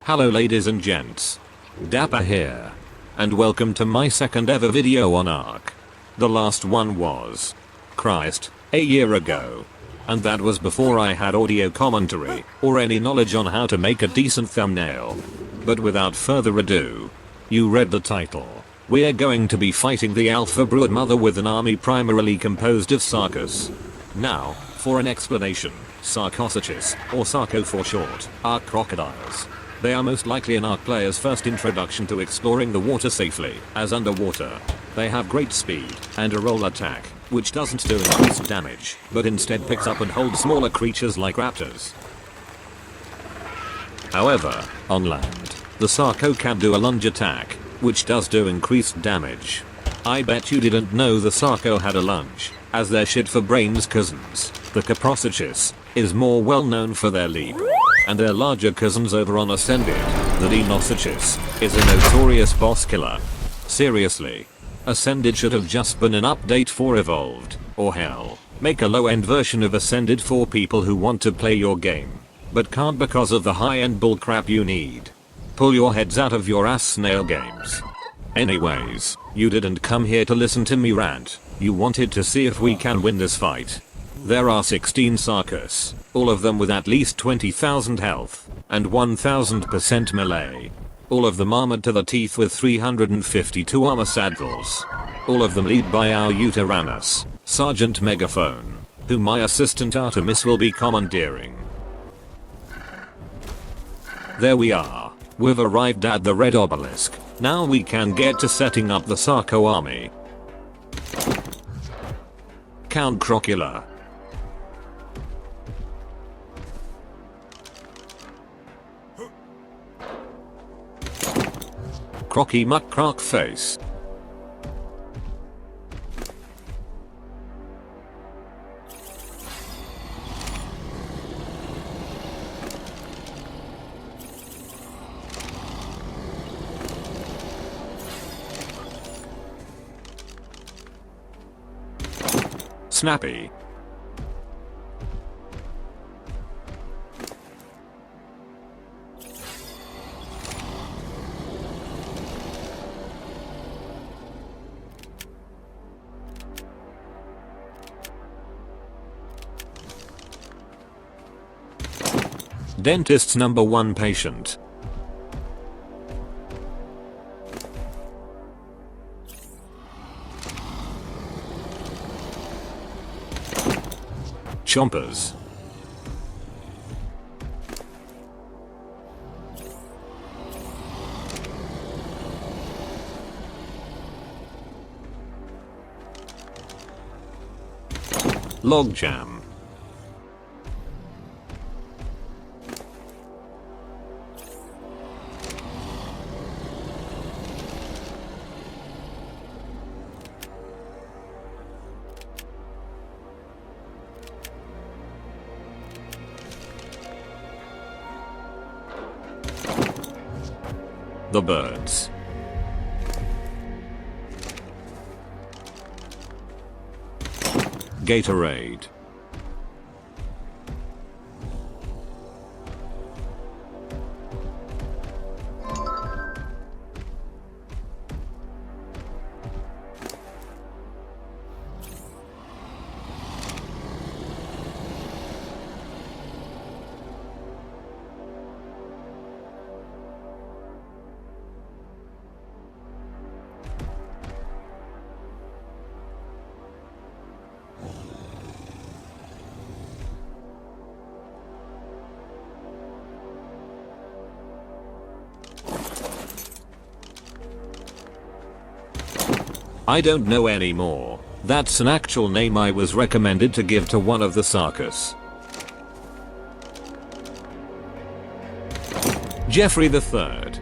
Hello ladies and gents. Dapper here. And welcome to my second ever video on Ark. The last one was, Christ, a year ago. And that was before I had audio commentary or any knowledge on how to make a decent thumbnail. But without further ado, you read the title. We're going to be fighting the Alpha Broodmother with an army primarily composed of Sarcos. Now, for an explanation, Sarcosuchus, or Sarco for short, are crocodiles. They are most likely an Ark player's first introduction to exploring the water safely, as underwater. They have great speed, and a roll attack, which doesn't do increased damage, but instead picks up and holds smaller creatures like raptors. However, on land, the Sarco can do a lunge attack, which does do increased damage. I bet you didn't know the Sarco had a lunge, as their shit for brains cousins, the Sarcosuchus, is more well known for their leap. And their larger cousins over on Ascended, the Sarcosuchus, is a notorious boss killer. Seriously. Ascended should have just been an update for Evolved, or hell, make a low-end version of Ascended for people who want to play your game, but can't because of the high-end bullcrap you need. Pull your heads out of your ass snail games. Anyways, you didn't come here to listen to me rant, you wanted to see if we can win this fight. There are 16 Sarcos, all of them with at least 20,000 health, and 1000% melee. All of them armored to the teeth with 352 armor saddles. All of them led by our Uteranus, Sergeant Megaphone, whom my assistant Artemis will be commandeering. There we are. We've arrived at the red obelisk. Now we can get to setting up the Sarco army. Count Crocula. Crocky muck croc face. Snappy. Dentist's number one patient. Chompers. Logjam. The birds. Gatorade. I don't know anymore. That's an actual name I was recommended to give to one of the Sarcos. Jeffrey the Third.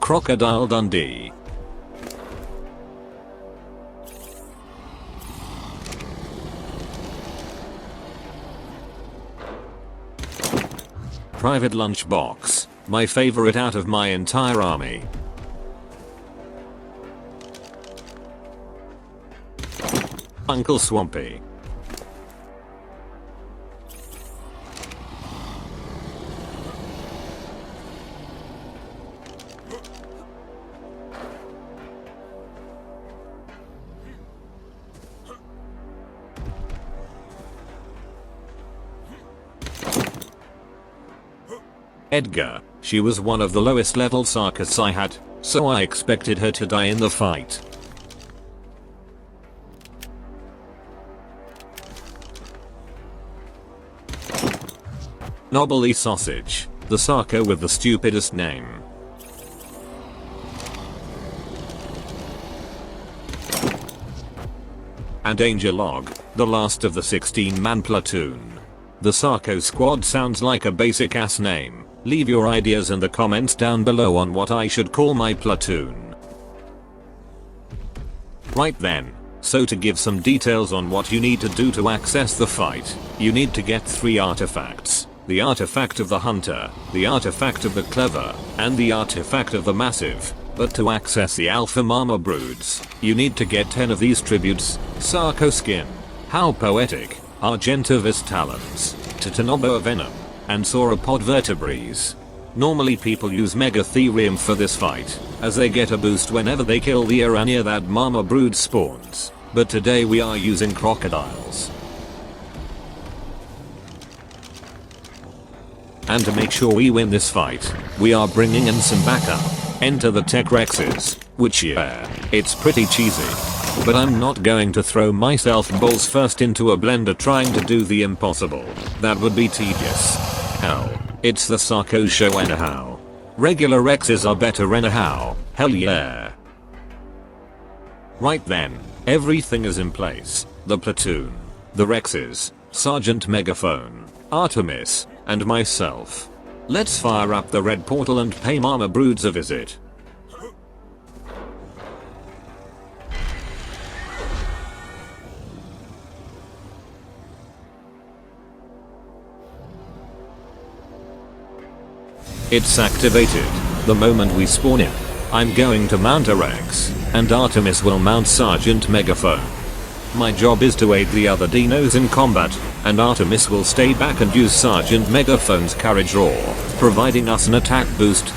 Crocodile Dundee. Private Lunchbox, my favorite out of my entire army. Uncle Swampy. Edgar, she was one of the lowest level Sarcos I had, so I expected her to die in the fight. Knobbly Sausage, the Sarco with the stupidest name. And Angel Log, the last of the 16-man platoon. The Sarco squad sounds like a basic ass name. Leave your ideas in the comments down below on what I should call my platoon. Right then, so to give some details on what you need to do to access the fight, you need to get 3 artifacts. The artifact of the hunter, the artifact of the clever, and the artifact of the massive. But to access the alpha mama broods, you need to get 10 of these tributes. Sarco skin. How poetic. Argentavis talons. Titanoboa venom. And sauropod vertebrae. Normally people use megatherium for this fight, as they get a boost whenever they kill the arachnia that mama brood spawns. But today we are using crocodiles. And to make sure we win this fight, we are bringing in some backup. Enter the Tech Rexes, which yeah, it's pretty cheesy. But I'm not going to throw myself balls first into a blender trying to do the impossible. That would be tedious. Hell, it's the Sarco show anyhow. Regular Rexes are better anyhow, hell yeah. Right then, everything is in place. The platoon, the Rexes, Sergeant Megaphone, Artemis, and myself. Let's fire up the red portal and pay mama broods a visit. It's activated. The moment we spawn in, I'm going to mount a Rex, and Artemis will mount Sergeant Megaphone. My job is to aid the other dinos in combat, and Artemis will stay back and use Sergeant Megaphone's Courage Roar, providing us an attack boost.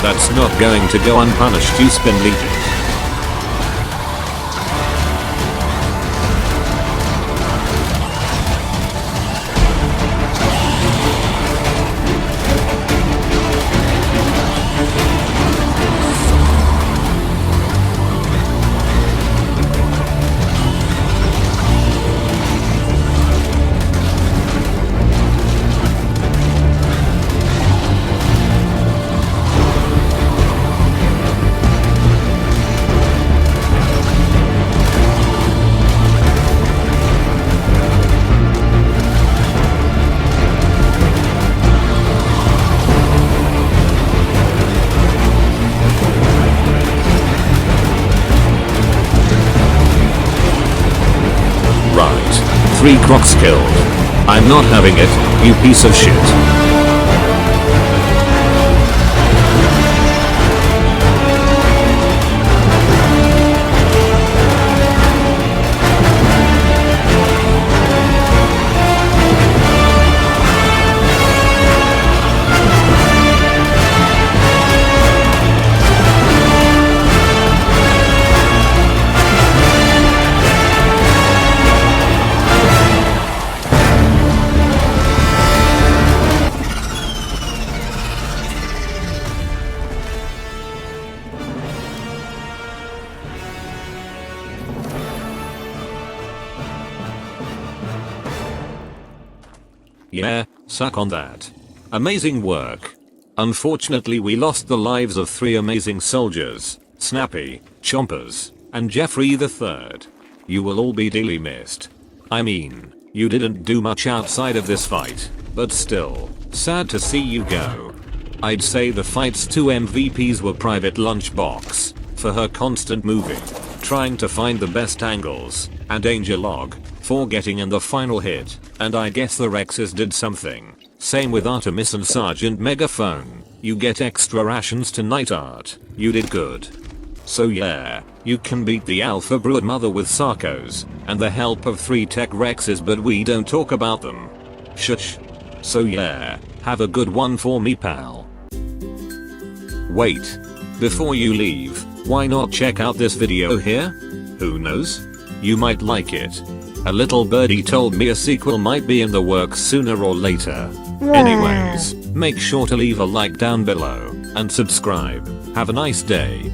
That's not going to go unpunished, you spin legion. 3 crocs killed. I'm not having it, you piece of shit. Yeah, suck on that. Amazing work. Unfortunately we lost the lives of 3 amazing soldiers, Snappy, Chompers, and Jeffrey the Third. You will all be dearly missed. I mean, you didn't do much outside of this fight, but still, sad to see you go. I'd say the fight's 2 MVPs were Private Lunchbox, for her constant moving, trying to find the best angles, and Angel Log, for getting in the final hit, and I guess the Rexes did something. Same with Artemis and Sergeant Megaphone, you get extra rations tonight Art, you did good. So yeah, you can beat the Alpha Broodmother with Sarcos, and the help of 3 tech Rexes but we don't talk about them. Shush. So yeah, have a good one for me pal. Wait. Before you leave, why not check out this video here? Who knows? You might like it. A little birdie told me a sequel might be in the works sooner or later. Anyways, make sure to leave a like down below, and subscribe. Have a nice day.